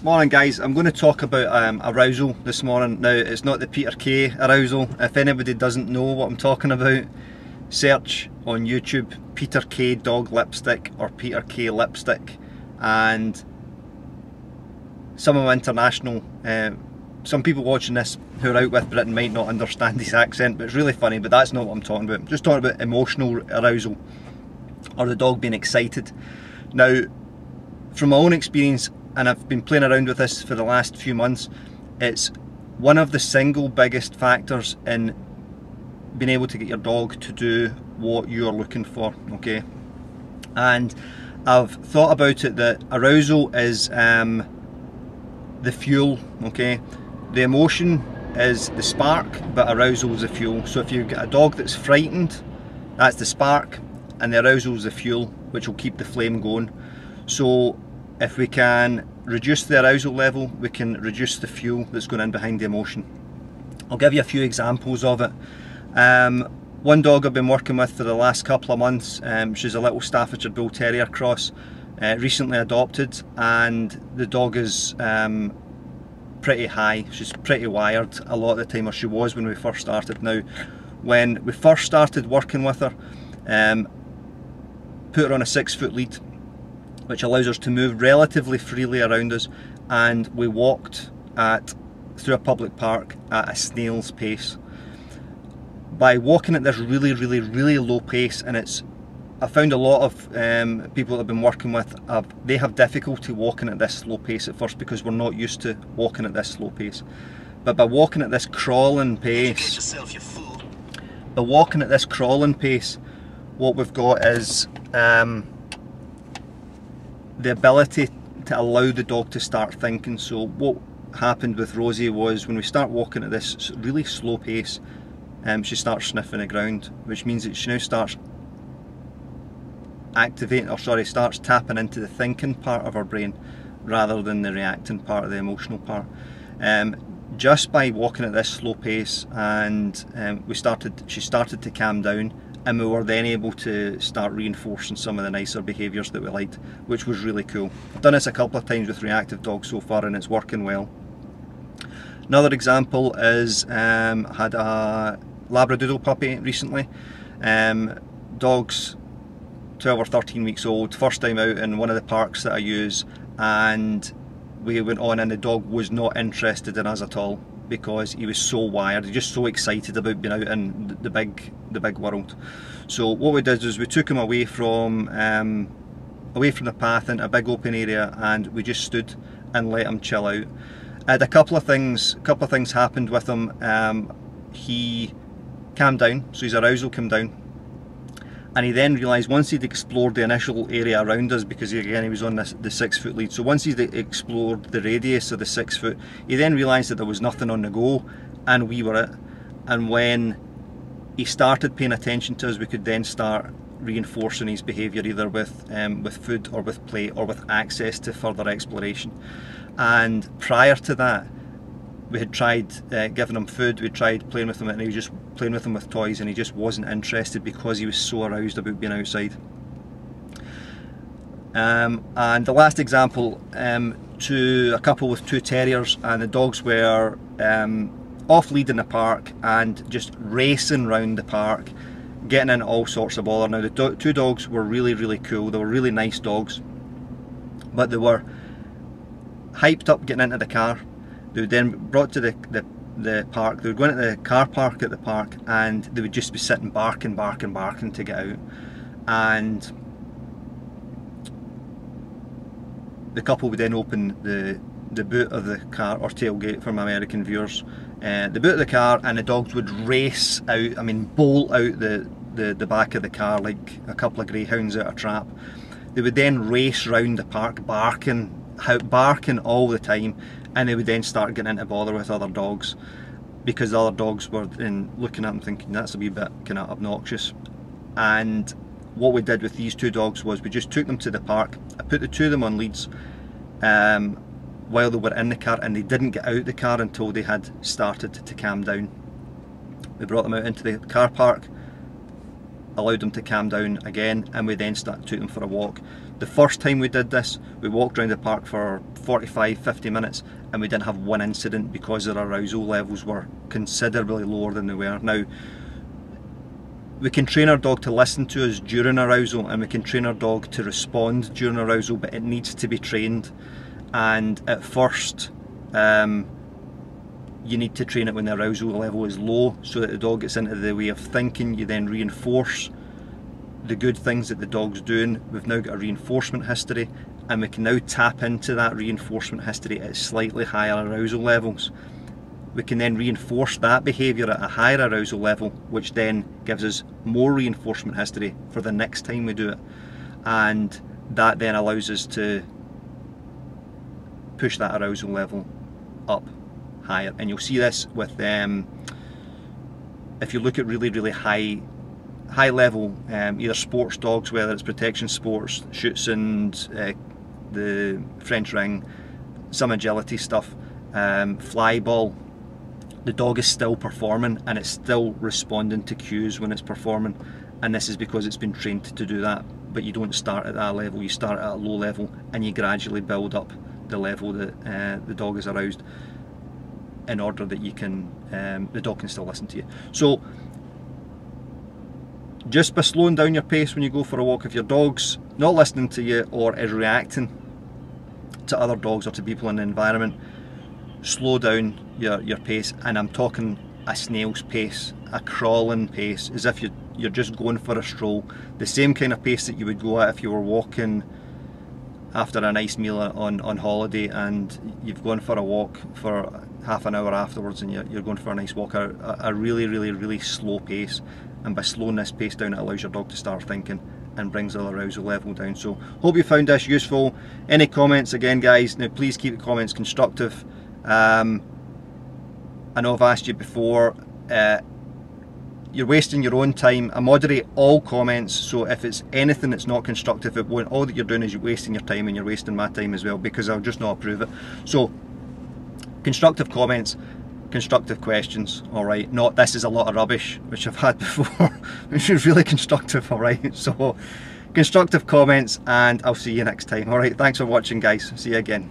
Morning guys, I'm going to talk about arousal this morning. Now it's not the Peter K arousal. If anybody doesn't know what I'm talking about, search on YouTube Peter K dog lipstick or Peter K lipstick, and some of international, some people watching this who are out with Britain might not understand his accent, but it's really funny. But that's not what I'm talking about. I'm just talking about emotional arousal, or the dog being excited. Now, from my own experience, and I've been playing around with this for the last few months, it's one of the single biggest factors in being able to get your dog to do what you're looking for, okay? And I've thought about it that arousal is the fuel, okay? The emotion is the spark, but arousal is the fuel. So if you get a dog that's frightened, that's the spark, and the arousal is the fuel, which will keep the flame going. So if we can reduce the arousal level, we can reduce the fuel that's going in behind the emotion. I'll give you a few examples of it. One dog I've been working with for the last couple of months, she's a little Staffordshire Bull Terrier cross, recently adopted, and the dog is pretty high. She's pretty wired a lot of the time, or she was when we first started. Now, when we first started working with her, put her on a 6-foot lead, which allows us to move relatively freely around us, and we walked through a public park at a snail's pace. By walking at this really low pace, and I found a lot of people that I've been working with, they have difficulty walking at this slow pace at first because we're not used to walking at this slow pace. But by walking at this crawling pace, what we've got is the ability to allow the dog to start thinking. So what happened with Rosie was, when we start walking at this really slow pace, she starts sniffing the ground, which means that she now starts starts tapping into the thinking part of her brain rather than the reacting part, of the emotional part. Just by walking at this slow pace, and she started to calm down, and we were then able to start reinforcing some of the nicer behaviours that we liked, which was really cool. I've done this a couple of times with reactive dogs so far, and it's working well. Another example is, I had a Labradoodle puppy recently. Dog's 12 or 13 weeks old, first time out in one of the parks that I use, and we went on, and the dog was not interested in us at all because he was so wired, he was just so excited about being out in the big world. So what we did was we took him away from the path into a big open area, and we just stood and let him chill out. And a couple of things happened with him. He calmed down, so his arousal came down, and he then realised, once he'd explored the initial area around us, because again he was on the 6-foot lead, so once he'd explored the radius of the 6 foot, he then realised that there was nothing on the go, and we were it. And when he started paying attention to us, we could then start reinforcing his behaviour, either with food or with play or with access to further exploration. And prior to that, we had tried giving him food, we tried playing with him, and he was just playing with him with toys, and he just wasn't interested because he was so aroused about being outside. And the last example, to a couple with 2 terriers, and the dogs were off lead in the park and just racing around the park, getting in all sorts of bother. Now the 2 dogs were really cool, they were really nice dogs, but they were hyped up getting into the car. They would then brought to the park, they would go into the car park at the park, and they would just be sitting barking to get out. And the couple would then open the boot of the car, or tailgate for my American viewers, the boot of the car, and the dogs would race out, I mean bolt out the back of the car like a couple of greyhounds out of a trap. They would then race round the park barking all the time, and they would then start getting into bother with other dogs, because the other dogs were then looking at them thinking that's a wee bit kind of obnoxious. And what we did with these 2 dogs was we just took them to the park. I put the 2 of them on leads while they were in the car, and they didn't get out the car until they had started to calm down. We brought them out into the car park, allowed them to calm down again, and we then took them for a walk. The first time we did this, we walked around the park for 45-50 minutes and we didn't have one incident because their arousal levels were considerably lower than they were. Now, we can train our dog to listen to us during arousal, and we can train our dog to respond during arousal, but it needs to be trained. And at first, you need to train it when the arousal level is low, so that the dog gets into the way of thinking. You then reinforce the good things that the dog's doing. We've now got a reinforcement history, and we can now tap into that reinforcement history at slightly higher arousal levels. We can then reinforce that behaviour at a higher arousal level, which then gives us more reinforcement history for the next time we do it, and that then allows us to push that arousal level up higher. And you'll see this with if you look at really high level either sports dogs, whether it's protection sports, shoots and the French ring, some agility stuff, fly ball, the dog is still performing and it's still responding to cues when it's performing, and this is because it's been trained to do that. But you don't start at that level, you start at a low level and you gradually build up the level that the dog is aroused, in order that you can the dog can still listen to you. So just by slowing down your pace when you go for a walk, if your dog's not listening to you or is reacting to other dogs or to people in the environment, slow down your pace. And I'm talking a snail's pace, a crawling pace, as if you're just going for a stroll, the same kind of pace that you would go at if you were walking after a nice meal on holiday, and you've gone for a walk for half an hour afterwards and you're going for a nice walk, a really slow pace. And by slowing this pace down, it allows your dog to start thinking and brings the arousal level down. So hope you found this useful. Any comments, again guys, now please keep the comments constructive. I know I've asked you before, you're wasting your own time. I moderate all comments, so if it's anything that's not constructive, all that you're doing is you're wasting your time, and you're wasting my time as well, because I'll just not approve it. So constructive comments, constructive questions, alright, not this is a lot of rubbish, which I've had before, which is really constructive, alright. So constructive comments, and I'll see you next time. Alright, thanks for watching guys, see you again.